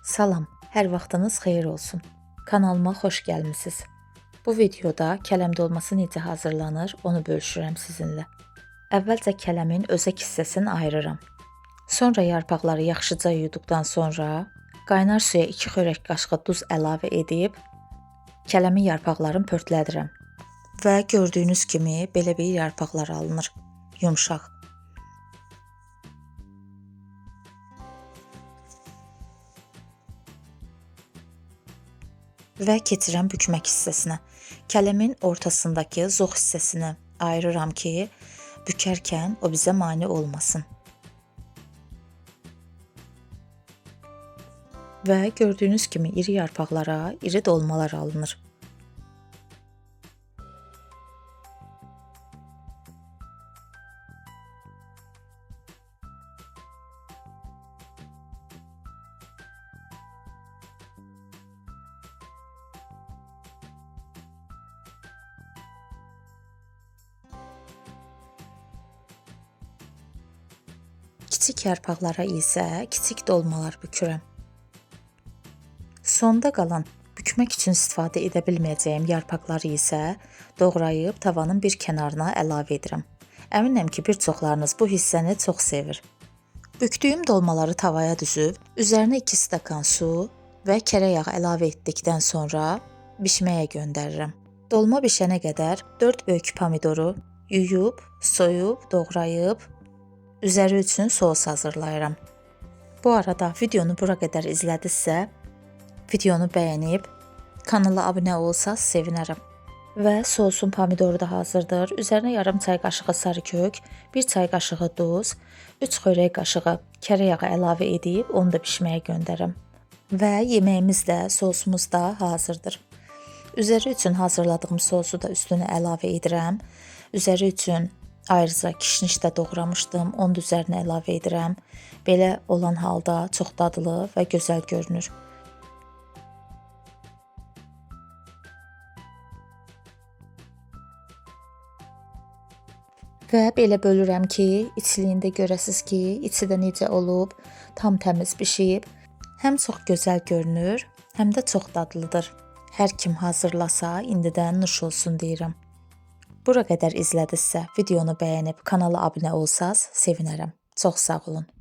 Salam, hər vaxtınız xeyir olsun. Kanalıma xoş gəlmisiniz. Bu videoda kələm dolması necə hazırlanır, onu bölüşürəm sizinlə. Əvvəlcə kələmin özək hissəsini ayırıram. Sonra yarpaqları yaxşıca yuduqdan sonra qaynar suya 2 xörək qaşığı duz əlavə edib kələmin yarpaqlarını pörtlədirəm. Və gördüyünüz kimi belə bir yarpaqlar alınır, yumşaq. Və keçirəm bükmək hissəsinə. Kələmin ortasındakı zox hissəsini ayırıram ki, bükərkən o bizə mane olmasın. Və gördüyünüz kimi iri yarpaqlara iri dolmalar alınır. Kiçik yarpaqlara isə kiçik dolmalar bükürəm. Sonda qalan bükmək üçün istifadə edə bilməyəcəyim yarpaqları isə doğrayıb tavanın bir kənarına əlavə edirəm. Əminəm ki, bir çoxlarınız bu hissəni çox sevir. Bükdüyüm dolmaları tavaya düzüb, üzərinə 2 stakan su və kərə yağı əlavə etdikdən sonra bişməyə göndərirəm. Dolma bişənə qədər 4 böyük pomidoru yuyub, soyub, doğrayıb, üzəri üçün sos hazırlayıram. Bu arada videonu bura qədər izlədinizsə, videonu bəyənib kanala abunə olsaz sevinərəm. Və sosun pomidoru da hazırdır. Üzərinə yarım çay qaşığı sarı kök, 1 çay qaşığı duz, 3 xörək qaşığı kərə yağı əlavə edib onu da bişməyə göndərirəm. Və yeməyimiz də, sosumuz da hazırdır. Üzəri üçün hazırladığım sosu da üstünə əlavə edirəm. Üzəri üçün ayrıca kişniş də doğramışdım, onu da üzərinə əlavə edirəm. Belə olan halda çox dadlı və gözəl görünür. Və belə bölürəm ki, içliyində görəsiz ki, içi də necə olub, tam təmiz bişib. Həm çox gözəl görünür, həm də çox dadlıdır. Hər kim hazırlasa, indidən nuş olsun deyirəm. Bura qədər izlədinizsə, videonu bəyənib kanala abunə olsaz sevinərəm. Çox sağ olun.